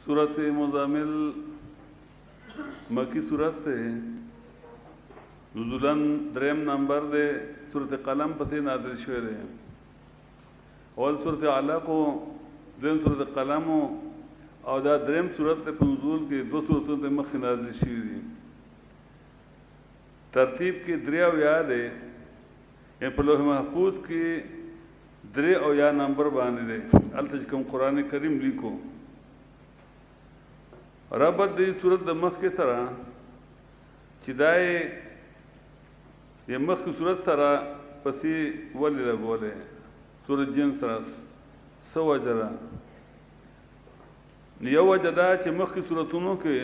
सूरत मुज़म्मिल मक्की सूरत है। नुज़ुलन द्रेम नंबर दे सूरत कलम पते नाज़िल शुए दे और सूरत आला को द्रेम सूरत कलम और दा द्रेम सूरत पे नुज़ुल के दो सूरतों पे मक्की नाज़िल शुए दी। तरतीब की द्रिया याद है इन पर लोहे महफूज की द्रे और या नंबर बांध दे अल तजकम कुरान करीम लिखो रबत दी सूरत द मख के तरह चिदाए ये मख की सूरत तरह पसी वली लगोले सूरत जिन तरह सवा जरा यव जदा च मख की सूरतों के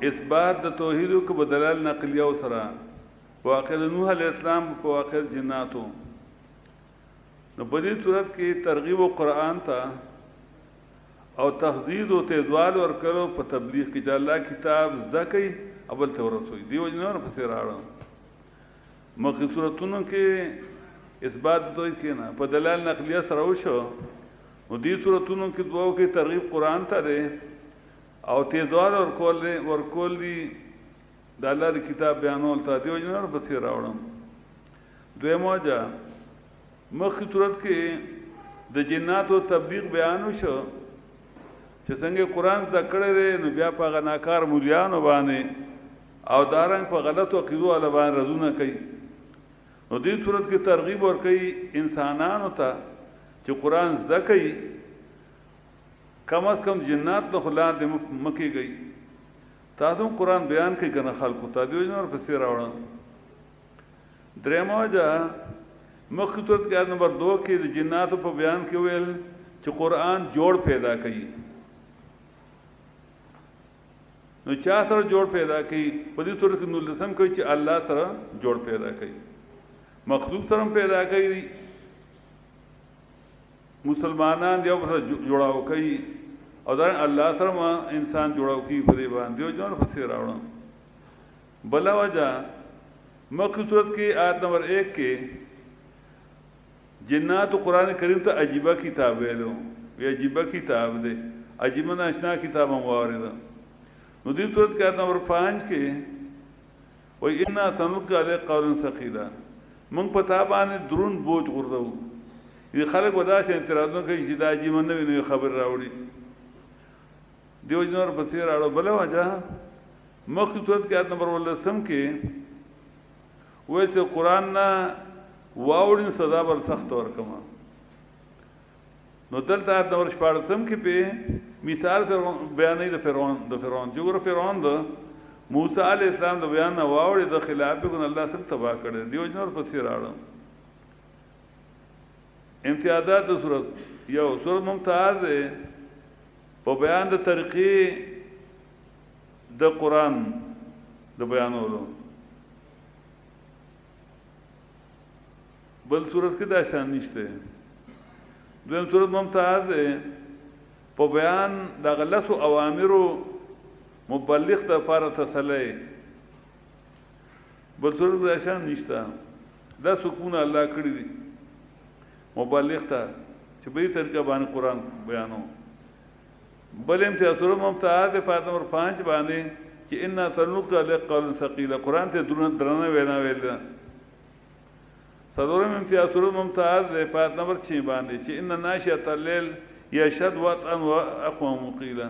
इस बात द तौहीद के बदलाल नकलिया सरा वाक़िद नूह अलैहिस्सलाम को वाक़िद जिन्नातों न बदी सूरत की तरगीब व कुरान था और तहजीद व तेजवाल और करो पर तबलीग की अल्लाह किताब ज़कई अव्वल तौरत हुई दी वजह और फसे राड़ा मक्की सूरतों के इस बात तो के ना पर दलाल नकलिया सराउशो दी सूरतों की दुआओं की तरगीब कुरान था रे और तेजवाल और कोली दाला दी किताब बयानोल था दी वजह और फसे राड़ा दुए मौजा मक्की सूरत के द जिन्नात व तबलीग बयानुशो संगे कुरान दकड़े रे नु ब्या पागा नाकार मुलियानो बाने और दारंग पर गलत व क़िदो अलबान रजू न कई नो दी सूरत की तरगीब और कई इंसानान होता जो कुरान दकई कम अज कम जिन्नात न खुला दे मकी गई तासुम कुरान बयान कई गना खल्क होता दी और फसे रावड़ा द्रेमोजा मुख्य सूरत के नंबर 2 की जिन्नात पर बयान के हुए जो कुरान जोड़ पैदा कई नो चाह तरह जोड़ पैदा कई पदी सूरत की नुलसम कई अल्लाह तरह जोड़ पैदा कई मखलूक तरह पैदा कई मुसलमानान दियो जोड़ाओ कई और अल्लाह तरह इंसान जोड़ाओ की फदे बान दियो जो फसे रावड़ा भला वजह मुख्य सूरत की आयत नंबर 1 के जिन्नात कुरान करीम तो अजीबा किताब है लो ये अजीबा किताब दे अजीबा नाशना किताब वारिदा नदी सूरत के आयत नंबर 5 के वो इन्ना तनुका ले कौलन सकीला मंग पता बाने द्रुन बोझ गुर्दो ये खालिक वदा से इंतराजों के जिदा जीवन ने भी खबर रावड़ी दियो जनर बसीर आड़ो भले वजह मुख्य सूरत के आयत नंबर 10 के वैसे कुरान ना वाउडिन सजा बर सख्त और कमा नो दलता आयत नंबर 14 के पे मिसाल बयान द फिरौन जो फिरौन द मूसा अलैहिस्सलाम द बयान वाउड द खिलाफ को अल्लाह से तबाह करे दियो जन और फसीर आड़ इम्तियाजात सूरत यो सूरत मुमताज है वो बयान द तरीक़े द कुरान द बयान हो बल सूरत के दाशान निश्ते दूसरी सूरत मुमताज है वो बयान दा गलत अवामिरो मुबल्लिग तफार तसले बल सूरत के दाशान निश्ता दा सुकून अल्लाह कड़ी मुबल्लिग था चुपी तरीका बाने कुरान बयानो बल इम्तियाज सूरत मुमताज है फायदा नंबर 5 बाने कि इन्ना तनुका ले कौलन सकीला कुरान ते दरना वेना वेला सदोर में इम्तियाज सूरत मुमताज है पायत नंबर 6 बांधे चे इन नाशियत अल्लैल यशद वतन व अक़वाम क़ीला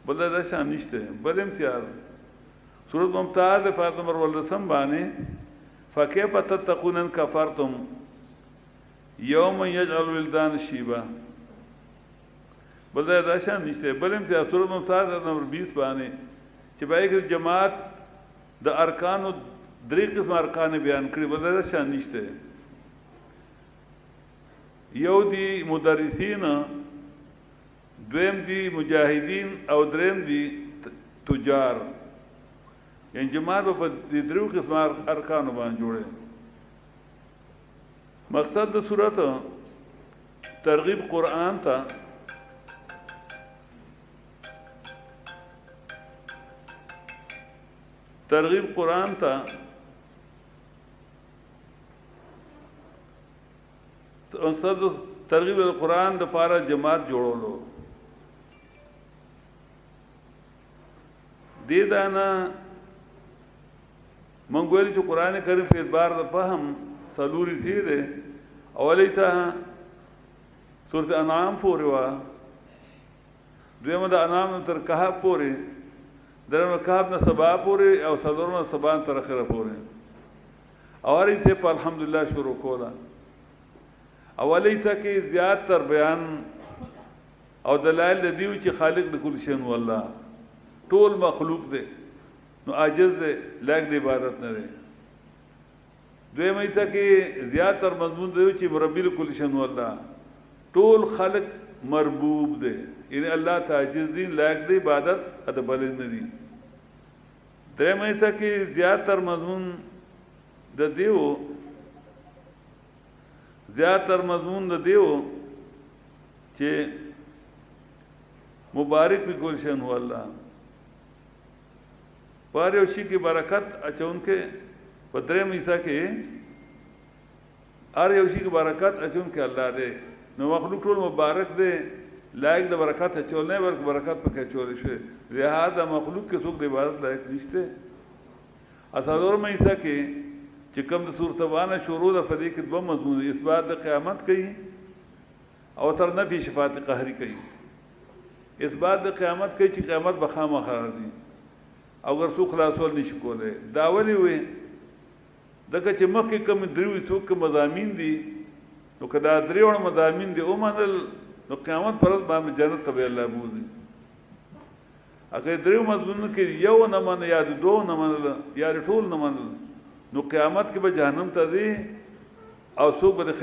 बल्ला दशा निश्ते बल इम्तियाज सूरत मुमताज है पायत नंबर 10 बांधे फ़कैफ़ तत्तक़ून इन कफ़रतुम यौम यजअल विल्दान शीबा बल्ला दशा निश्ते बल इम्तियाज सूरत मुमताज नंबर 20 बांधे चे भाई की जमात द अरकान दरी किस्म अरकान बयान करी बदल शान निश्ते यौ दी मुदरिसीन द्वेम दी मुजाहिदीन और द्रेम दी तुजार यानी जमात पर दरी किस्म अरकान बान जोड़े मकसद सूरत तरगीब कुरान था तरगीब कुरान था तरगीब कुरान द पारा जमात जोड़ो लो دې دانا مونږ ویل چې قران کریم په اعتبار د فهم سلوري سي ده اولیسا سورۃ انعام پورې وا دویمه د انعام تر کهف پورې درنه کهف نه سبا پورې او صدرونه سبا تر اخره پورې اور ایسے په الحمدلله شروع کولا اولیسا کې زیات تر بیان او دلائل د دیو چې خالق د کل شی والله ټول مخلوق دی نو عاجز دی لاګ د عبادت نه دی دویمه ایسا کې زیات تر مضمون دی چې مربی کل شی والله ټول خلق مربوب دی یعنی الله تعجز دی لاګ د عبادت ادبل نه دی درېمه ایسا کې زیات تر مضمون د دیو زیاتر مضمون د دیو چې مبارک بھی کل شن هو الله پر یو شي کې برکت اچونکې پدرې میسا کې ار یو شي کې برکت اچونکې الله دې نو مخلوق ټول مبارک دې لایق د برکت اچولنه ورک برکت پکې چول شي لہذا مخلوق کې څوک د عبادت لایق نشته اصادور میسا کې چې کوم د سورۃ وانه شروع د فدی کې دوه مضمون اثبات د قیامت کوي او تر نفي شفاعت قهري کوي اثبات د قیامت کوي چې قیامت به خامخا راځي او ګر څو خلاصول نشي کولای دا ولي وي دغه چې مخکې کوم دریو څوک مضامین دي نو کدا دریو مضامین دي او منل نو قیامت پر باندې جنت ته الله بوزي اگر دریو مضمون کې یو نه من یا دوه نه من یا ټول نه من نو قیامت کې به جهنم ته ځي او څوک به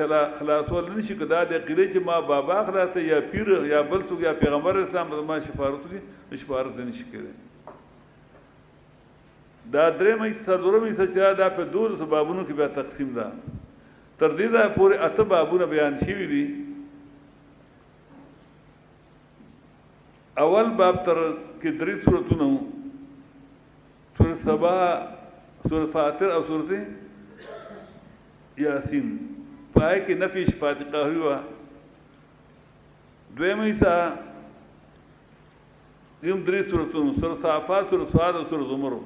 خلاصول نشي کدا د قیلې چې ما بابا خلاص یا پیر یا بل څوک یا پیغمبر اسلام د ما شفاعت دي شفاعت نشي کېږي دا درې مې څلورمې سچا دا په دور سببونو کې بیا تقسیم ده تر دې دا پورې اته بابونه بیان شوي دي اول باب تر کې درې سورتونه سورۃ سبا سورۃ فاطر او سورۃ یاسین پای کې نفي شفاعت قهري وا دویمه ایسا یم درې سورتونه سورۃ صافات سورۃ صاد او سورۃ زمر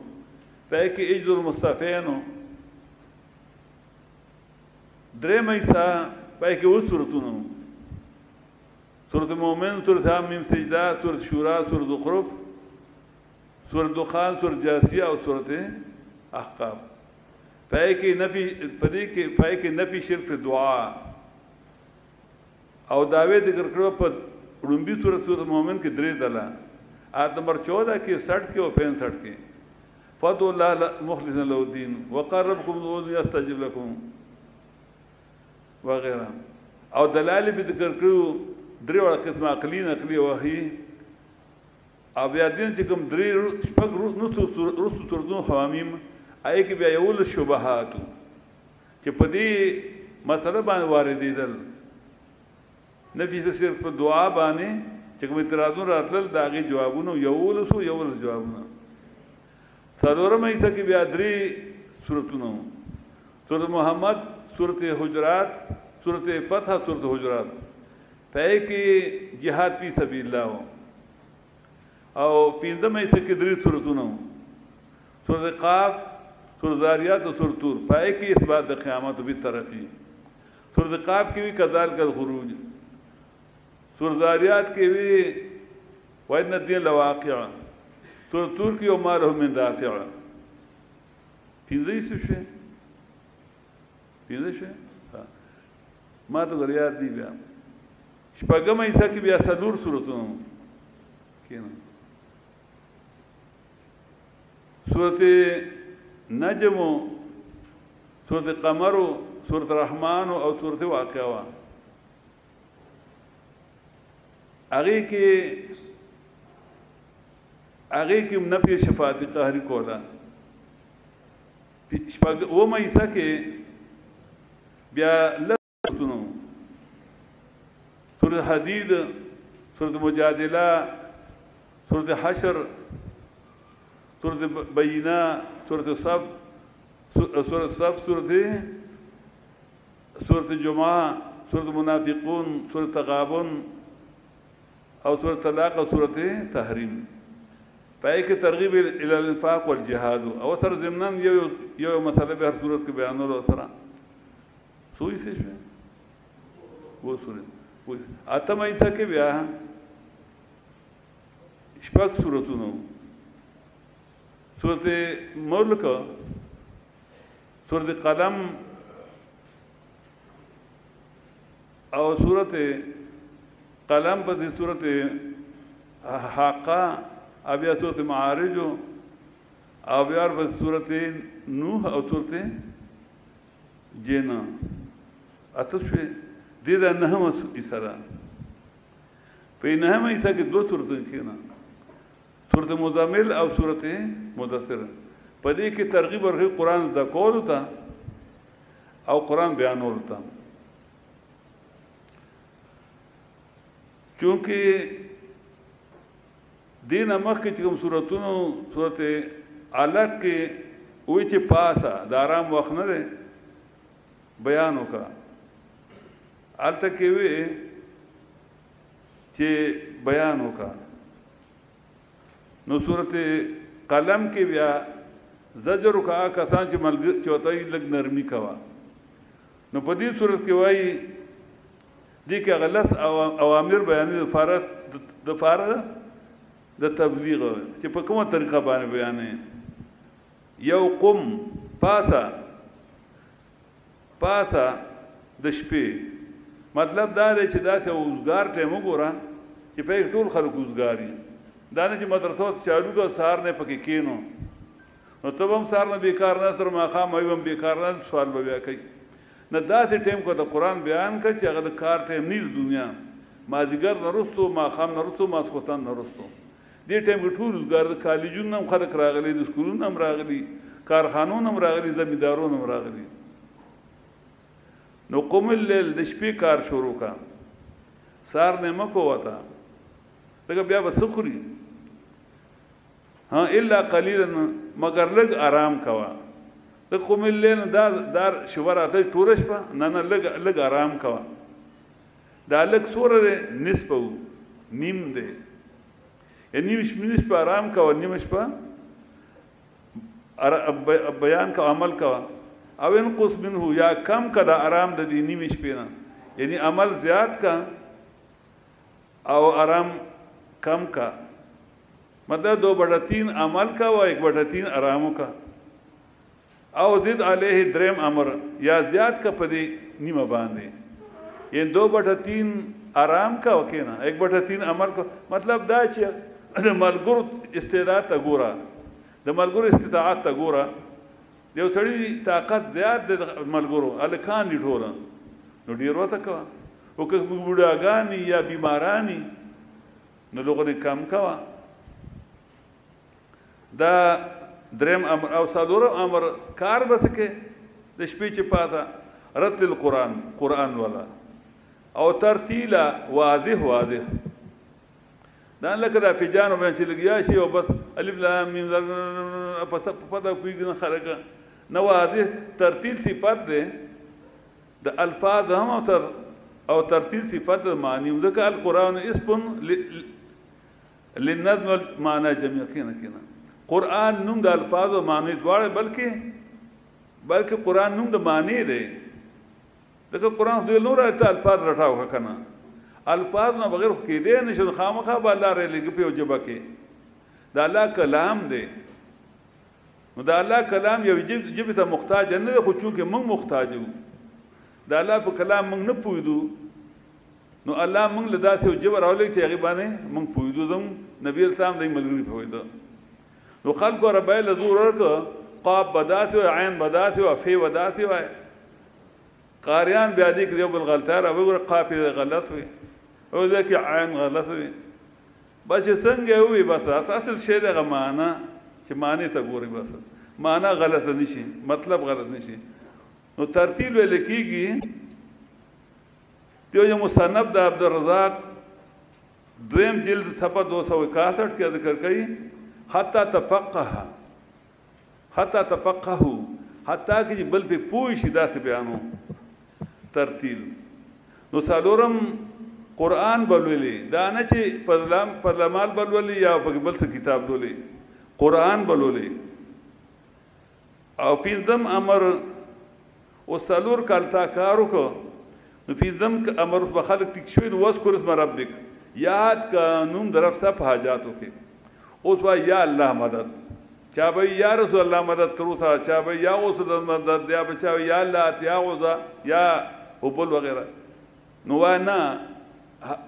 پای کې اجر المصطفین درېمه ایسا پای کې و سورتونه سورۃ مومن سورۃ حمیم سجدہ سورۃ شورا سورۃ زخرف سورۃ دخان سورۃ جاسیہ او سورۃ احقاف پای کې نفي پدې کې پای کې نفي شرف دعا او داوی ذکر کړو په رومبي سورۃ مومن کې درې دلا آیت نمبر 14 کې 60 کې او 65 کې فدعوا الله مخلصا له الدين وقربكم ادعوني استجب لكم وغيرها او دلایل به ذکر کړو درې وړ قسمه عقلی نقلی وحی او بیا دین چې کوم درې شپږ رسو سورتونو حوامیم آی کې بیا یول شبهات چې په دې مسله باندې واردېدل نفي صرف په دعا باندې چې کوم اعتراضونه راتلل داغي جوابونه یول جوابونه څلورم ایسه کې بیا درې سورتونو سورۃ محمد سورۃ حجرات سورۃ فتح سورۃ حجرات پای کې جهاد فی سبیل الله او پنځم ایسه کې درې سورتونه سورۃ قاف سورۃ ذاریات او سورۃ طور پای کې اثبات د قیامت او ترقی سورۃ قاف کې وی کذالک الخروج سورۃ ذاریات کې وی وان الدین لواقع سورۃ طور کې او ما له من دافع پنځه شه ما ته غریات دی بیا شپږم ایسه کې بیا صدور سورتونه کینه سورۃ نجم سورۃ قمر سورۃ رحمان او سورۃ واقعہ هغه کې نفي شفاعت قهري کولا شپږ و مېسا کې بیا لتونو سورۃ حدید سورۃ مجادله سورۃ حشر سورۃ بینہ سورۃ صف سورۃ جمعہ سورۃ منافقون سورۃ تغابن او سورۃ طلاق او سورۃ تحریم پای کې ترغیب ال الانفاق والجهاد او تر ضمن یو مسله به هر صورت کې بیانولو سره سوې څه شو و صورت اتم ایسا کې بیا شپږ صورتونو سورت ملک سورت قلم او سورت قلم په دې سورت حاقه او بیا سورت معارج او بیا په سورت نوح او سورت جن اته شوي دې دا نهمه ایسره په نهمه ایسه کې دوه سورتونه کېنا سورت مزمل او سورت مدثر په دې کې ترغیب ورکړي قرآن زده کولو ته او قرآن بیانولو ته چونکه دین مخکې چې کوم سورتونو سورت علق کې وایي چې پاسه د آرام وخت نه دی بیان وکړه هلته کې وی چې بیان وکړه نو صورت قلم کې بیا زجر وکړه کسان چې ملګري چې ورته لږ نرمي کوه نو په دې صورت کې وایي دې کې غلس اوامر بیانې د فارغ د تبلیغ چې په کومه طریقه باندې بیانې یو قم پاسه د شپې مطلب دا دی چې داسې اوزګار ټایم وګوره چې په ټول خلک اوزګار وي دا نه چې مدرسو چالو کړه سهار نه پکې کښېنو نو ته به هم سهار نه بېکار نه تر ماښام وایي هم بېکار نه سوال به بیا کوي نه داسې ټایم کو د قرآن بیان کړه چې هغه د کار ټایم نه د دنیا مازدیګر نه وروستو ماښام نه وروستو ماسخوتن نه وروستو دې ټایم کې ټول اوزګار د کالجونو هم خلک راغلي د سکولونو هم راغلي کارخانونو هم راغلي زمیندارونو هم راغلي نو قم اللیل د شپې کار شروع کا سار نه مکو وتا دغه بیا به څه خوري ها الا قلیلا مگر لږ آرام کوا د قم اللیل دار شوراته ټوره شپه نه لږ آرام کوا دا لږ سوره نصفه نیم دی نیم شپه آرام کوا نیم شپه بیان کا عمل کوا او انقص منه یا کم کا دا آرام د دې نیمه شپې نه یعنی عمل زیات کا او آرام کم کا مطلب 2/3 عمل کا و 1/3 آرام کا او زد علیه درم امر یا زیات کا پدې نیمه باندې یعنی 2/3 آرام کا وکینا 1/3 عمل کا مطلب دا چې د ملګرو استعداد ته ګوره د ملګرو استطاعت ته ګوره یو سړي طاقت زیات د ملګرو الکان دي ټول نو ډیر وته کا او که بوډاګانی یا بیمارانی نو لغه کم کا دا درم امر او صدور امر کار بسکه د شپې چې پاته رتل القرآن قرآن والا او ترتیلا واضح دا لکه دا فجانو باندې لګیا شي او بس الف لام میم پته کوي خلک نو واضح ترتیل صفت ده د الفاظ هم او ترتیل صفت معنی ذکر القرآن اسم للنظم معنی جميع کنا قرآن نوم د الفاظ او معنی دواړه بلکې قرآن نوم د معنی دی دغه قرآن د نور الفاظ رټاو کنه الفاظ نه بغیر کې دي نشو خامخا به الله رې لګي په جبه کې دا الله کلام دی نو دا الله کلام یو جبه ته محتاج نه خو چونکه موږ محتاج یو دا الله په کلام موږ نه پویدو نو الله موږ له داسې جبه راولې چې هغه باندې موږ پویدو زم نبی اسلام دې ملګری پویدو نو خلکو ربای له زور ورکو قاف بدات او عین بدات او فی بدات او قاریان بیا دې کې یو بل غلطه را وګوره قاف غلط وي او ځکه عین غلط وي بس څنګه وي بس اصل شی دغه معنا چې معنی ته ګوري بس معنا غلط نشي مطلب غلط نشي نو ترتیل ویل کېږي یو مصنف د عبدالرزاق دویم جلد صفحه 261 کې ذکر کړي حتی تفقهوا حتی کې بل په پوي شي داسې بیانو ترتیل نو څلورم قرآن بلولې دا نه چې پرلمال بلولې یا په بل څه کتاب لولې قرآن بلولې او پنځم امر او څلور کال تا کار وکړو نو پنځم امر په خلک ټیک شوی نو واذکر اسم ربک یاد کا نوم درف صف حاجاتو کې اوس وا یا الله مدد چا به یا رسول الله مدد تروسا چا به یا اوس د مدد یا بچا یا الله یا غزا یا وبل وغیرہ نو وانا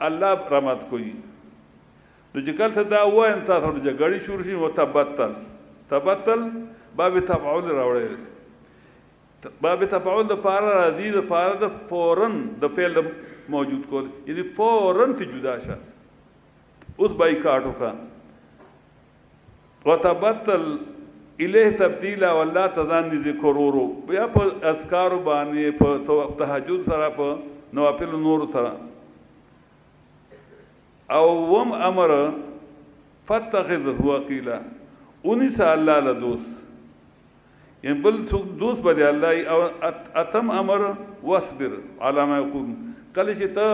الله رحمت کوي نو چې کله دا وایم تاسو د جګړې شروع شي او تبتل باب تفعول راوړل باب تفعول د فار راځي د فار د فورن د فعل موجود کول یعنی فورن ته جدا شه اوس بایکاټ وکا وتبتل الیه تبدیلا والله تزان ذکر ورو بیا په اذکار باندې په تهجد سره په نوافل نور سره او وم امر فتخذ وکیلا انس الله له دوست یعنی بل دوست بده الله او اتم امر واصبر على ما يقول کله چې ته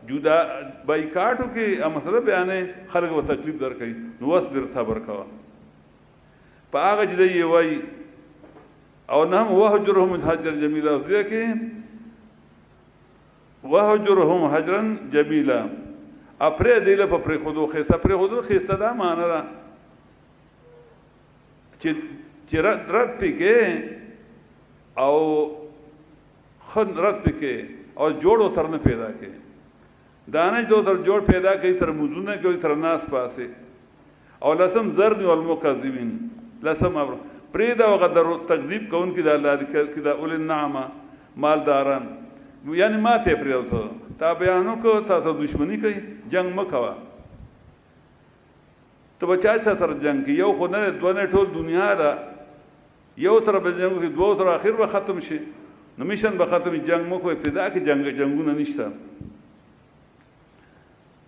جدا بایکاټو کې مسله بیانې خلک و تکلیف درکې نو واصبر صبر کوا په هغه چې دی وای او نام وهجرهم حجر جمیلا ځکه وهجرهم حجرا جمیلا اپره دیله په پرې خودو خسته پرې خودو خسته دا معنی را چې رد پکې او خن رد پکې او جوړو ترنه پیدا کې دانه جو تر جوړ پیدا کوي تر موزونه کوي تر ناس پاسه او لسم زرنی والمکذبین لسم امر پریدا وغدر تکذیب کون کی د الله کی د اول النعمه مالداران یعنی ما ته پریوته تا بیانو کو تاسو دشمنی کوي جنگ مکوا ته بچا تر جنگ کې یو خو نه دوه ټول دنیا دا یو تر به جنگ کې دوه تر اخر به ختم شي نو میشن به ختم جنگ مو کو ابتدا کې جنگونه نشته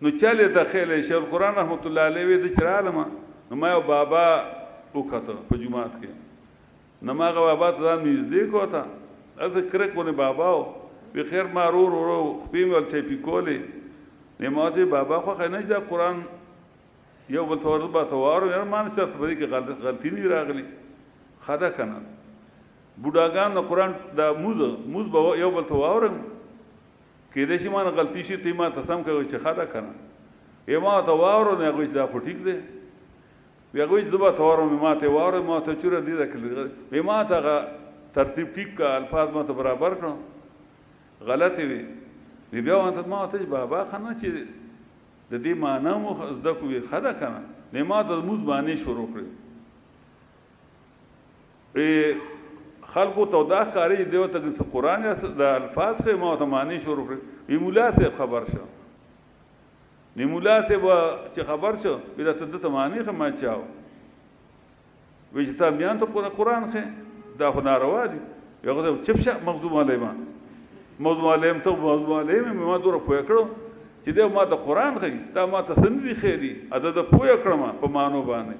نو چاله داخله شیخ القرآن رحمت الله علیه د چرالما نو ما یو بابا وکړه په جمعات کې نو ما بابا ته نږدې کوته اته کرک ونه بابا به خیر مارور ورو خپیم ول چي پکولې نماته بابا خو نه دا قرآن یو بل تور به توار یې مان څه په دې کې غلطی نه راغلی خدا کنه بوډاګان د قرآن د موز به یو بل توار کې دې شي مان غلطی شي ته ما ته سم کوي چې خدا کنه یې ما توار نه غوښ دا پټیک دی بیا غوښ دبا توار ما ته واره ما ته چور دي راکړي ما ته ترتیب ټیک کا الفاظ ما ته برابر کړو غلط وي بیا وانت ما ته بابا خنه چې د دې معنی مو زده کوي خدا کنه نه ما ته موږ باندې شروع کړو خلقو تو دا کاری دیو ته قرآن د الفاظ خې ما ته معنی شروع کړو وی مولا سے خبر شو نی مولا سے چې خبر شو بیا ته ته معنی خې ما چاو وی چې تا بیان ته قرآن خې دا خو ناروا دي یو ته چپشه مغضوب علیما موضوع علم ته موضوع علم ما دور پوه کړو چې دا ما د قرآن خې تا ما ته سندي خېدي اته د پوه کړم په مانو باندې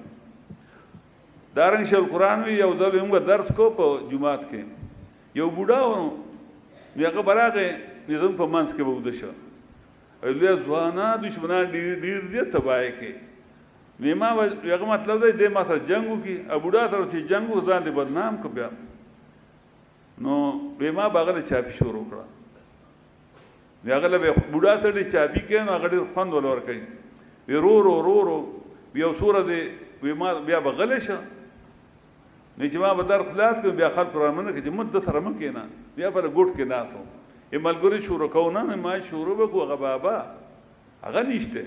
دارنګ شل قرآن وی یو ځل موږ درس کو په جمعات کې یو بوډا و هغه براغه نظام په منځ کې وود شو ایله ځوانا دشمنان ډیر دې تبای کې نیما هغه مطلب دی د ما سره جنگو کې ا بوډا تر چې جنگو ځان دې بدنام کو بیا نو به ما باغله چاپی شروع کړه هغه له بوډا ته دې چاپی کې نو هغه ډیر خوند ولور کوي ورو بیا سوره دې وی ما بیا بغله شه نه چې ما به در خلاص کړم بیا خلک رامنه کې چې مد سره مکه نه بیا پر ګوټ کې ناسو یې ملګری شروع کوونه نه ما شروع وکړو هغه بابا هغه نشته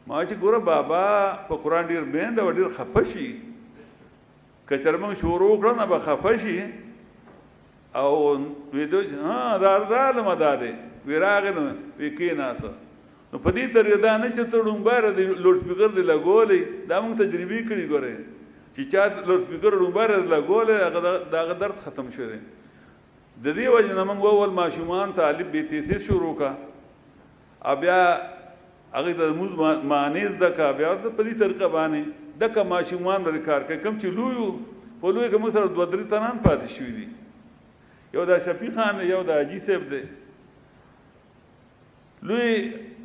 ما چې ګوره بابا په قرآن ډیر بیند او ډیر خفشي کچر موږ شروع کړو نه به خفشي او ویدو ها دار مداده ویراغ نو وکې ناسو نو په دې طریقه دا نه چې ته ډومباره د لوډ سپیکر دی لګولې دا موږ تجربه کړې ګوره چې چا لوډ سپیکر ډومباره لګولې هغه دا درد ختم شوی د دې وجه نه موږ اول ماشومان طالب به تیسیر شروع کا بیا هغه د موږ معنی زده کا بیا په دې طریقه باندې دغه ماشومان لري کار کوي کوم چې لوی په لوی کې موږ سره دوه درې تنان پاتې شوي دي یو د شفیق خان یو د حاجي صاحب دی لوی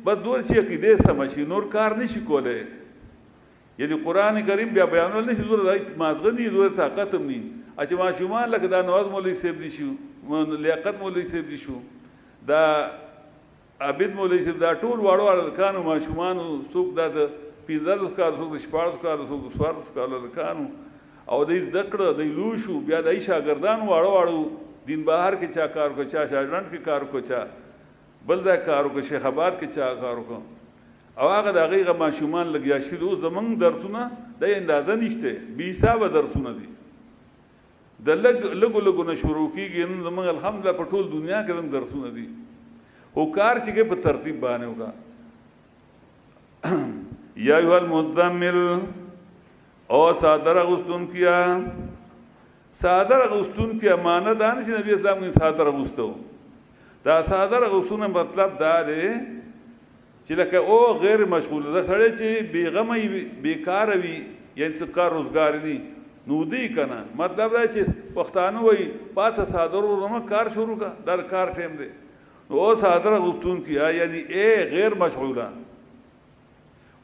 بس دور چې عقیده سم شي نور کار نشي کولای. یعنی قران کریم بیا بیانول نشي زور راځي مازغه دي زور طاقت هم ني چې ماشومان لکه دا نواز مولوی صاحب دي شو لیاقت مولوی صاحب دي شو دا عابد مولوی صاحب دا ټول واړو کانو ماشومان څوک دا د 15 کال څوک 14 کال څوک 14 کال کانو او د ذکر د لو شو بیا د شاګردان واړو دین بهر کې چا کار کو چا شاګردان کې کار کو چا بل دا کار کو شیخ آباد کې چا کار کو او هغه د هغه ماشومان لګیا شي او زمنګ درسونه د اندازه نشته بي حساب درسونه دي د لګو نه شروع کیږي زمنګ الحمدلله په ټول دنیا کې درسونه دي او کار چې په ترتیب باندې وکا یا ایها المزمل او صادر غستون کیا صادر غستون کی امانت ان چې نبی اسلام نے صادر غستو دا صادر غستون مطلب دا دی چې لکه او غیر مشغول ده سره چې بیغمه بیکار وي یعنی څه کار روزګار دي نو دی کنه مطلب دا چې پښتانه وای پاتہ صادر ورما کار شروع کا در کار ټیم دی او صادر غستون کیا یعنی اے غیر مشغولا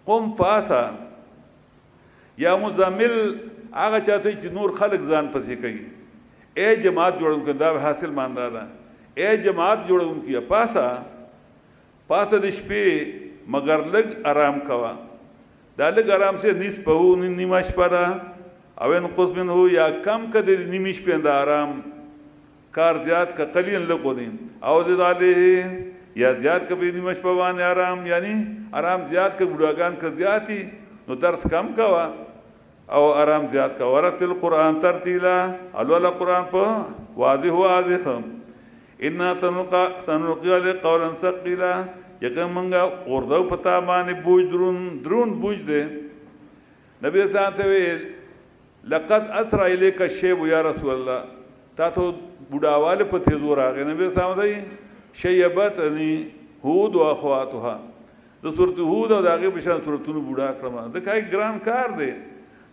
قم فاسا یا مزمل هغه چاته چې نور خلق ځان پسې کوي اے جماعت جوړونکو دا حاصل ماندا ده اے جماعت جوړونکو پاسا پاته د شپې مگر لګ آرام کوا دا لګ آرام سے نصفه نیمه شپه ده او ان قسم هو یا کم کده نیمه شپه ده آرام کار زیات کا قلیل لګو دي او د داله یا زیات کبي نیمه شپه باندې آرام یعنی آرام زیات ک بډاګان ک زیاتی نو درس کم کوا او آرام زیات کا ورتل قران ترتیلا الولا قران په واضح واضح ان تنقل قولا ثقيلا یکه منګه اوردو پتا باندې بوج درون بوج دے نبی ته وی لقد اثر اليك الشيب يا رسول الله تا ته بډاواله په تیزور راغی نبی ته وی شیبتنی هود او اخواتها د سورته هود او دغه بشان سورتونو بډا کړم د کای ګران کار دی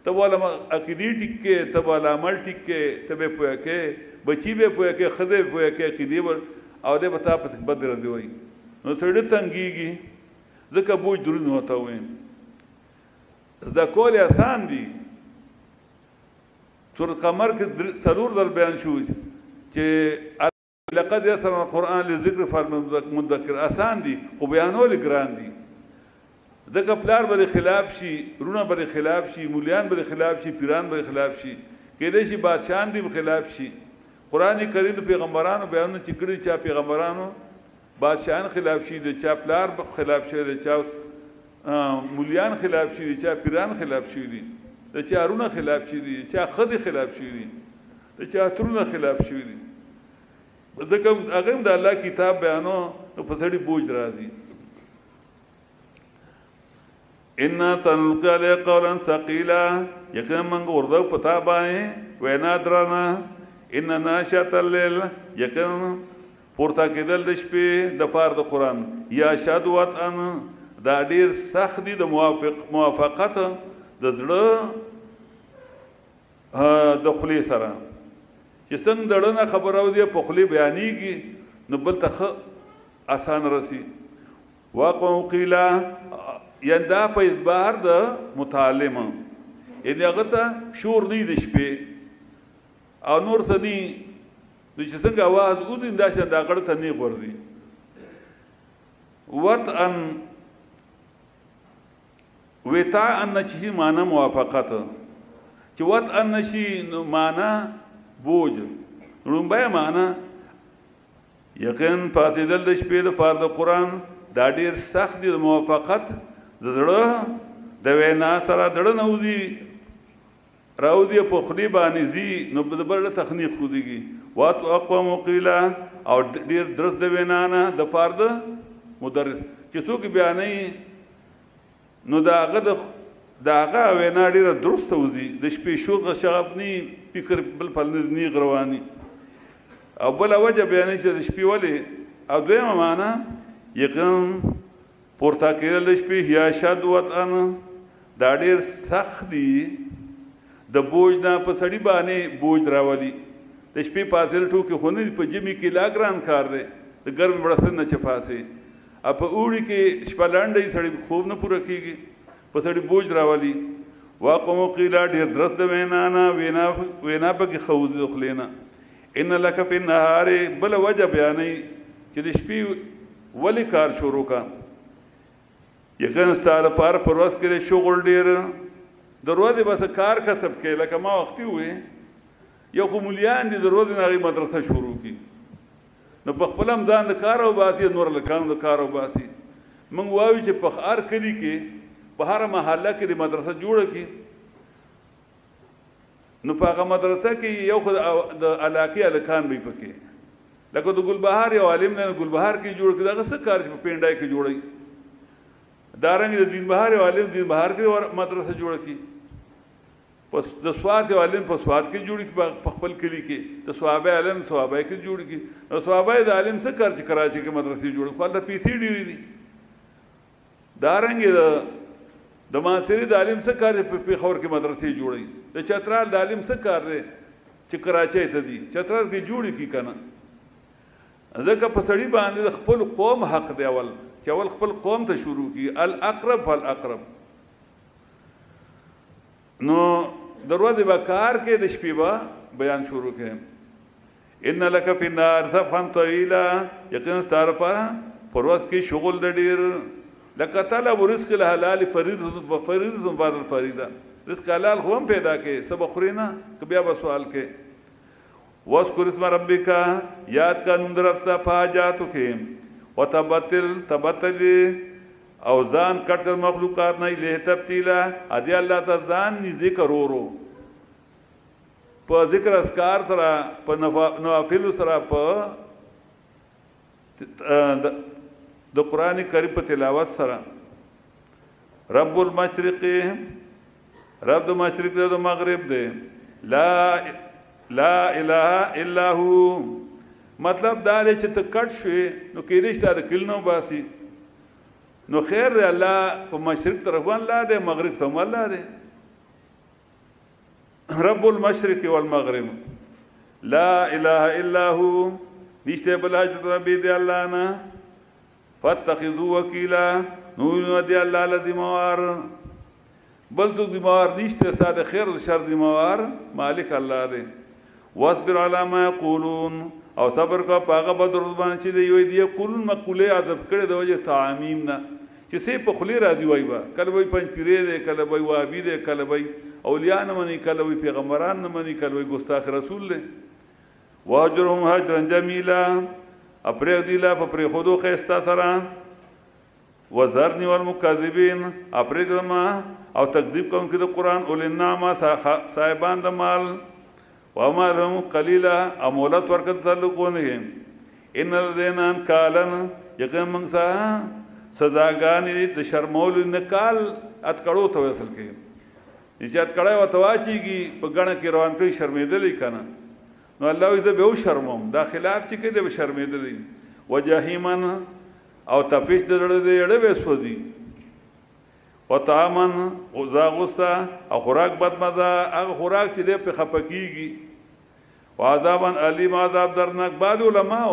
ته ولا عقیدی ټیکه ته ولا عمل ټیکه ته به پوهه کې بچی به پوهه کې خدای پوهه کې عقیدی ور او د بتا په بدر دی وای نو سړی تنګيږي ځکه بوج درون وته وای زدا کول آسان دي سورۃ قمر کې سرور در بیان شو چې لقد يسر القرآن للذكر فالمذكر آسان دي خو بیانول ګران دي ځکه پلار به خلاف شي رونه به خلاف شي مولیان به خلاف شي پیران به خلاف شي کله شي بادشاہان دي خلاف شي قران کریم پیغمبرانو بیان چې کړي چې پیغمبرانو بادشاہان خلاف شي د چا پلار به خلاف شي د چا مولیان خلاف شي د چا پیران خلاف شي دي د چا رونه خلاف شي دي چا خدي خلاف شي دي د چا ترونه خلاف شي دي ځکه هغه د الله کتاب بیانو نو په څړي بوج راځي ان تنقل قولا ثقيلا یقینا من ورده پتا باندې وینا درنا ان ناشئه الليل یقینا پورته کېدل د شپې د پاره د قران یا شدوت ان دا ډیر سخت دي د موافقت د زړه د خلی سره چې څنګه دړنه خبر او دی په خلی بیانېږي نو بل ته آسان رسی واقع قیلا یندا په اعتبار د متعلم یعنی هغه ته شور نه د شپې او نور څه دي چې څنګه आवाज ودین دا چې دا غړ ته نه ورځي وطن وتا ان چې معنا موافقت چې وطن نشي نو معنا بوج رومبه معنا یقین پاتېدل د شپې د فرض قرآن دا ډیر سخت دي د موافقت د زړه د وینا سره دړه نوځي راوځي په خلی باندې زی نو د بل تخنیق خو دیږي وات اقوم قیلا او ډیر درس د وینا نه د فرض مدرس چې څوک بیانې نو داغه وینا ډیره درسته وځي د شپې شوغه شغفني فکر بل فلنی غرواني او بل وجه بیانې چې د شپې ولې او دویمه معنا یقین پورته کېدل د شپې یا شدوت ان دا ډیر سخت دي د بوج نه په سړی باندې بوج راولي د شپې پاتل ټوکې خو نه په جمی کې لاګران کار دی د ګرم بړسن نه چپاسي اپ اوړي کې شپه لنډې سړی خوب نه پوره کیږي په سړی بوج راولي واقوم قیل ډیر درست وینا نه وینا پکې خوځ خلینا ان لک فی النهار بل وجه بیانې چې د شپې ولی کار شروع کا یقین ستاره پر پروس کې شغل ډیر دروازه بس کار کسب کې لکه ما وختي وې یو کوملیان دي دروازه نه مدرسه شروع کی نو په خپل ځان د کار او باسي نور لکان د کار او باسي موږ وایو چې په هر کلی کې په هر محله کې د مدرسه جوړه کی نو په هغه مدرسه کې یو د علاقې الکان به پکې لکه د ګلبهار یو عالم نه ګلبهار کې جوړ کړي دا څه کار په پینډای کې جوړي دارنګ د دین بهار یو عالم دین بهار کې مدرسه جوړ کړي پس د سواد یو عالم په سواد کې جوړ کړي په خپل کلی کې د صحابه عالم صحابه کې جوړ کړي نو صحابه د عالم څه کار چې کراچي کې مدرسې جوړ کړي خپل پیسې ډېری دي دارنګ د ماتری د عالم څه کار په پیښور کې مدرسې جوړي د چترال د عالم څه کار دی چې کراچۍ ته دي چترال کې جوړي کی کنه ځکه په سړی باندې خپل قوم حق دی اول چې اول خپل قوم ته شروع کی الاقرب فالاقرب نو دروازه بکار کې د شپې با بیان شروع کړي ان لک فی النار سفحا طویلا یقین ستاره پرواز کې شغل د ډیر لکه طلب رزق الحلال فریضه بعد الفریضه رزق حلال خو هم پیدا کې سبا خورينا که بیا به سوال کې واذكر اسم ربک یاد کا نوم درفتا فاجاتو کې وتبتل او ځان کټ مخلوقات نه له تبتیلا ادي الله ته ځان ني ذکر ورو په ذکر اسکار سره په نوافل سره په د قران کریم په تلاوت سره رب المشرق رب د مشرق د مغرب دی لا اله الا هو مطلب دا دی چې ته کټ شوې نو کېدې چې د کلنو باسي نو خیر دی الله په مشرق طرف الله دی مغرب ته الله دی رب المشرق والمغرب لا اله الا هو نشته بل حاجت ربي دی الله نه فاتخذوا وکیلا نو دی الله الذي موار بل څوک دی موار نشته ستاسو خیر او شر دی موار مالک الله دی واصبر على ما يقولون او صبر کا پاغه بدر باندې چې دی وی دی کول مقوله عذاب کړي د وجه تعامیم نه چې سه په خلی راځي وای با کله وای پنځ پیری دی کله وای وابي دی کله وای اولیاء نه مني کله وای پیغمبران نه مني کله وای ګستاخ رسول له واجرهم هجرا جميلا اپره دی لا په خودو خستا ترا وذرني والمكذبين اپره ما او تکذیب کوونکي د قران اولنامه صاحبان د مال وما لهم قليلا امولت ورکت تعلقونه ان الذين قالن یقین من سزاګانی د شرمول نکال اتکړو ته وصل کې چې اتکړای و تواچیږي په غنه کې روان کوي شرمېدلې کنه نو الله دې به شرموم دا خلاف چې کې دې شرمېدلې وجهیمن او تفیش دړې اړه وسوځي وطعامن غزاغستا او خوراک بدمزه هغه خوراک چې دې په خپکیږي وعذابن علیم عذاب درناک بعد علماء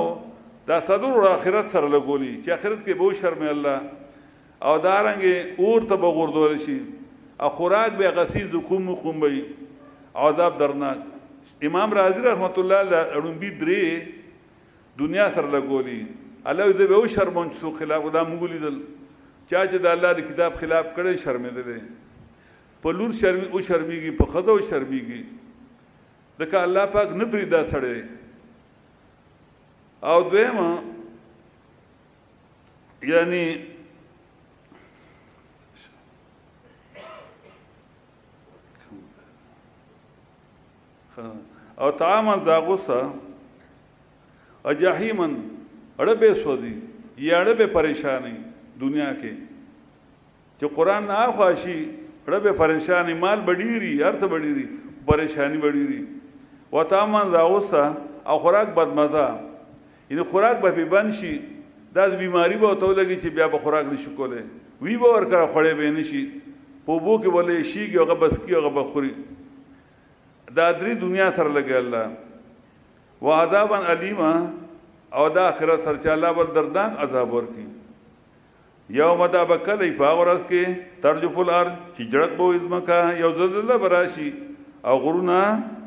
دا صدور اخرت سره لګولي چې اخرت کې به شرم الله او دارنګ اور ته بغوردول شي او خوراک به غسیز کوم وي عذاب درناک امام رازی رحمت الله علیه اړومبي درې دنیا سره لګولي الله دې به شرمون څو خلاف دا مغولیدل چا چې د الله د کتاب خلاف کړي شرمېدل په لور شرمېږي په خدو شرمېږي ځکه الله پاک نه پریدا سړی او دویمه یعنی او طعاما ذا غصه او جهیما اړه به سودی یا اړه به پریشانی دنیا کې چې قران نه خواشي اړه به پریشانی مال بډيري ارث بډيري پریشانی بډيري وطعاما ذا غصه او خوراک بدمزه یعنی خوراک به بنشي دا بیماری به تو لګي چې بیا به خوراک نشو کوله وی به ورکړه خړې به نشي په بو کې ولې شيږي هغه بس کې هغه بخوري دا درې دنیا سره لګي الله وعذابا الیما او دا اخرت سره چې الله بل دردان عذاب ورکي یوم دا بکلی په ورځ کې ترجف الارض چې جړک به ازمکا یو زلزله براشي او غرونه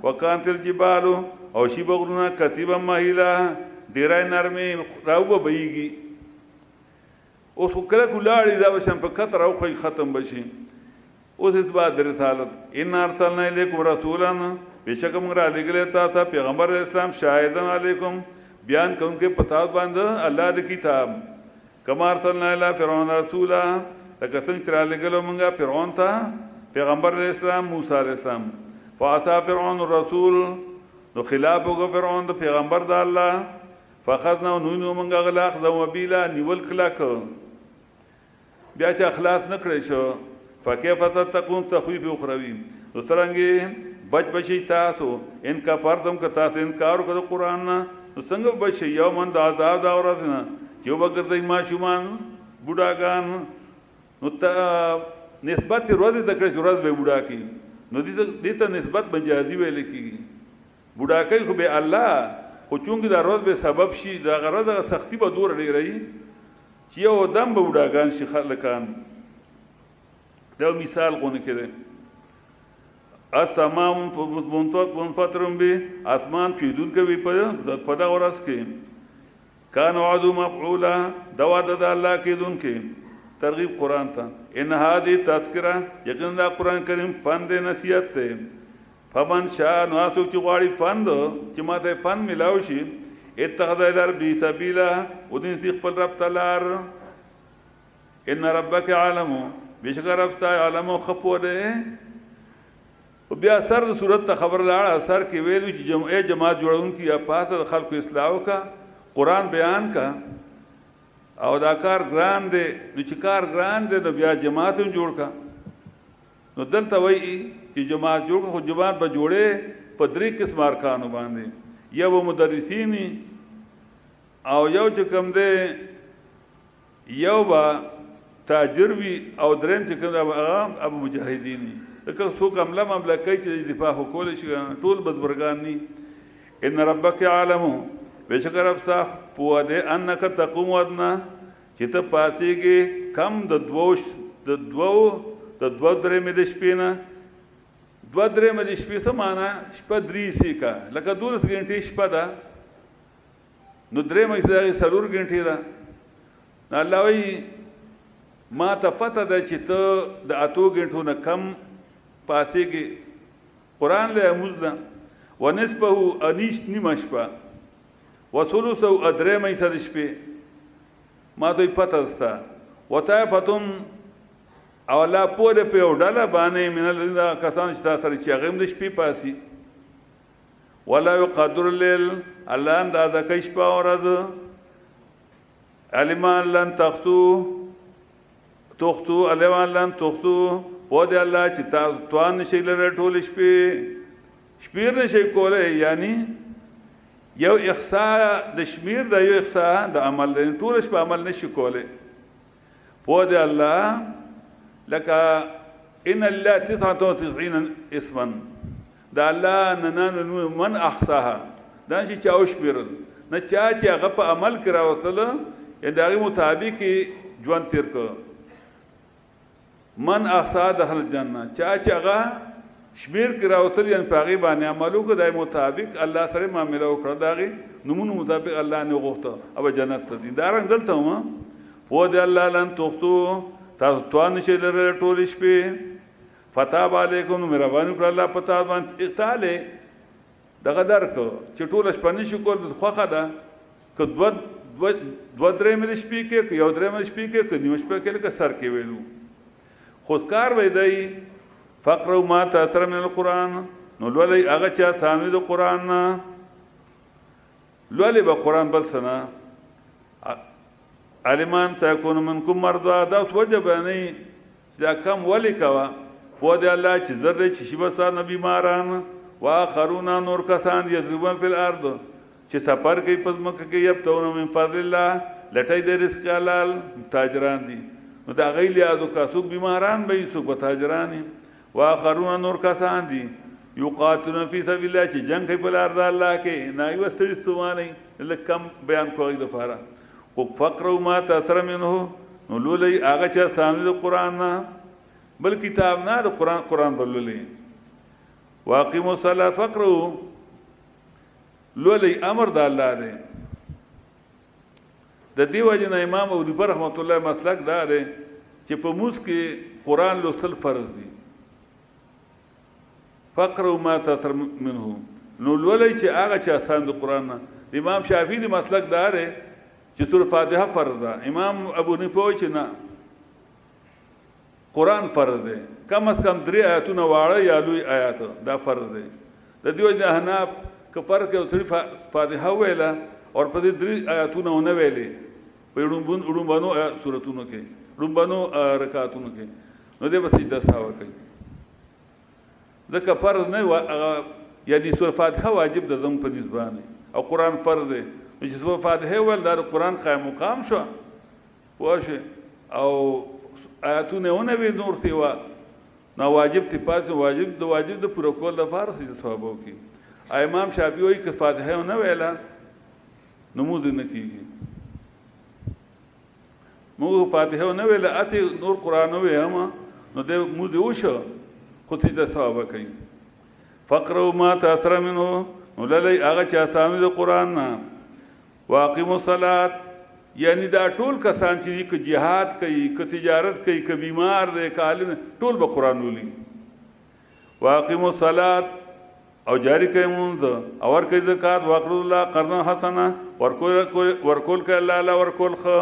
وکانت الجبال او شی بغرونه کتیبا مهیلا ډیرای نرمې راو بهیږي اوس کله کولاړي دا بشم په کتر او خی ختم بشي اوس اثبات در رسالت ان ارسلنا الیکم رسولا بشک موږ را لګلې تاسو پیغمبر اسلام شاهدن علیکم بیان کوونکې پتا باندې الله د کتاب کما ارسلنا الی فرعون رسولا لکه څنګه چې را لګلو موږ فرعون ته پیغمبر اسلام موسی علیہ السلام فاصا فرعون الرسول نو خلاف وګ فرعون د پیغمبر د الله فاخذنا نو موږ غلا اخذ وبیلا نیول کلاک بیا چې اخلاص نکړې شو فكيف تتقون تخويف اخروی نو څنګه بچ بشي تاسو ان کا پردم کا تاسو انکار وکړو قران نه نو څنګه بچي یو من د عذاب دا اورځنه یو بغردای ما شومان بوډاګان نو ته نسبت روز د کړه روز به بوډا کی نو دې ته نسبت مجازي ویل کیږي بوډا کوي خو به الله خو چونګ دا روز به سبب شي دا غرض سختی به دور لري چې یو دم به بوډاګان شي خلکان دا مثال غونه کړي اسماء منفطرون به اسمان پیدون کوي په دا ورځ کې کان وعد مفعولا دواد د الله کې دون کې ترغیب قران ته ان هذه تذکرہ یقینا دا قران کریم پند نصیحت ته فمن شاء ناسو چې غواړي پند چې ماته پند ملاوي شي اتخذ الى ربي سبيلا ودین سی خپل رب تعالی ان ربک عالم بشکر رب تعالی عالم خپو ده بیا سر د صورت ته خبر لاړه سر کې ویلو چې جماعت جوړون کی یا پاسه خلکو اصلاح کا قران بیان کا او دا کار ګران دی نو چې کار ګران دی نو بیا جماعت هم جوړ کا نو دلته وایي چې جماعت جوړ خو جماعت به جوړې په درې قسم ارکانو باندې یو مدرسین او یو چې کوم دی یو با تاجر وی او دریم چې کوم هغه ابو مجاهدین دغه څوک عمله مملکه چې دفاع وکول شي ټول بدبرګان ني ان ربک عالم بشکر رب صاحب پوه دې انک تقوم ودنا چې ته پاتېږي کم د دوه درې مې د شپې نه دوه درې مې د شپې څه معنا شپه درې سي کا لکه 12 غنټې شپه ده نو درې مې د 3 غنټې ده الله وی ما ته پته ده چې ته د 8 غنټو نه کم پاتېږي قران له موزه ونسبه انیش نیمه شپه وثلث ادرې مې سره شپې ما ته پته استا وته پتون او لا پوره په وډاله باندې من الذين کسان چې تاسو چې هغه د شپې پاسي ولا يقدر الليل الله اندازه کوي شپه او ورځ علمان لن تختو علمان لن تختو و دې الله چې تاسو توان نشي لره ټول شپې نشي کوله یعنی یو احصاء د شمیر د یو احصاء د عمل د ټول شپه عمل نشي کوله و دې الله لك ان الله 99 اسما دا الله ننن من احصاها دا چې چاو شمیرل نه چې هغه په عمل کرا وصله دغه مطابق ژوند تیر کو من احصا دخل الجنه چې هغه شمیر کرا وصل یعنی پاغي باندې عملو کو دای مطابق الله سره معاملې وکړه داغي نمونه مطابق الله نه غوښته او جنت ته دي دارنګ دلته ما و دې الله لن توختو تاسو توان شي لره ټول شپې فتاب علیکم مهرباني کړ الله پتا باندې اقتاله دغه درکو چې ټول شپه نشي کول خوخه ده که دو درې مې شپې کې یو درې مې شپې کې نیو شپه کې لکه سر کې ویلو خودکار وای دی فقروا ما تأثر من القرآن نو لولي هغه چا سامي د قرآن لولي به قرآن بل سنه علمان سيكون منكم مرضى دا وجبني دا کم ولي کوا په دې الله چې زره چې شبسا نبی ماران واخرون نور کسان یذربون فی الارض چې سفر کوي په مکه کې یبتون من فضل الله لټای د رزق حلال تاجران دي نو دا غیلی ازو کا سوق بیماران به سوق تاجران واخرون نور کسان دي یقاتلون فی سبیل الله چې جنگ کوي په لار د الله کې نه وستړي ستوانه لکم بیان کوي د فارا او فقر ما تاثر منه نو لولي هغه چې سامنے د قران نه بل کتاب نه د قران بلولي واقیموا الصلاة فقروا لولي امر د الله دی د دې وجه نه امام ابو بکر رحمت الله مسلک دا دی چې په موږ کې قران لوستل فرض دي فقروا ما تتر منه نو لولي چې هغه چې آسان د قران نه امام شافعي د مسلک دا دی چې سورۃ فاتحه فرض ده امام ابو حنیفه چې نه قران فرض دی کم از کم 3 آیاتونه واړه یا لوی آیات دا فرض دی د دې وجه حناف ک فرق یو صرف فاتحه ویلا او په دې 3 آیاتونه نه ویلې په ډومبونو سوراتونو کې ډومبونو رکعاتونو کې نو دې بس سجده ساوه کوي ځکه فرض نه یعنی سورۃ فاتحه واجب د زم په نسبانه او قران فرض دی چې سورۃ فاتحه ول د قران قائم مقام شو واشه او آیاتونه ونه وی نور سیوا نو واجب تی پاس واجب د پوره کول د فارس د ثواب وکي امام شافعي وایي چې فاتحه نه ویلا نماز نه کیږي مو فاتحه نه ویلا اته نور قران وی هم نو د مو دی وشو خو تی د ثواب کوي فقروا ما تاثر منه وللی هغه چې اسامه د قران نه واقیموا الصلاة یعنی دا ټول کسان چې ک جهاد کوي ک تجارت کوي ک بیمار دی کالن ټول به قران ولي واقیموا الصلاة او جاری کوي مونږ اور کوي زکات واقرضوا الله قرضا حسنا ورکول ک الله لا ورکول خ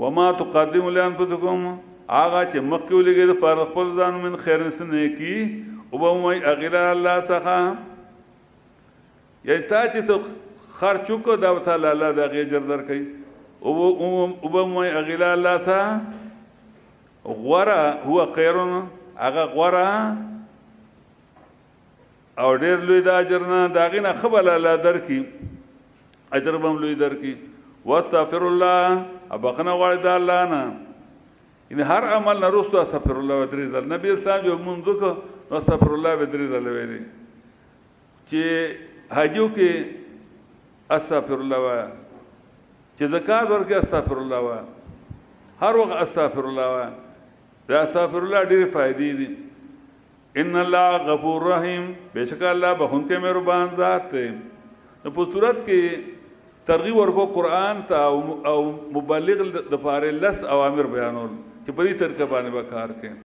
وما تقدموا لانفسکم هغه چې مخکې ولګي پر خپل ځان من خیر سنه کی او به مې اغلا الله څخه یعنی تا چې خرچو کو دا تعالی الله دا غیر در کوي او به مې اغلا الله څخه غورا هو خیر هغه غورا او ډیر لوی د اجر نه داغینه خبل الله درکې اجر به لوی درکې واستغفر الله ابقنا غوړ د الله نه ان هر عمل نه رسو استغفر الله ودرې د نبی اسلام جو منځ کو استغفر الله ودرې د لوي چې حجو کې استغفر الله وا چې زکات ورکې استغفر الله وا هر وخت استغفر الله وا دا استغفر الله ډېر فائدې دي ان الله غفور رحیم بشک الله بخونکې مهربان ذات دی نو په صورت کې ترغیب ورکو قران ته او مبلغ د فارلس اوامر بیانول چې په دې طریقه باندې وکړ کې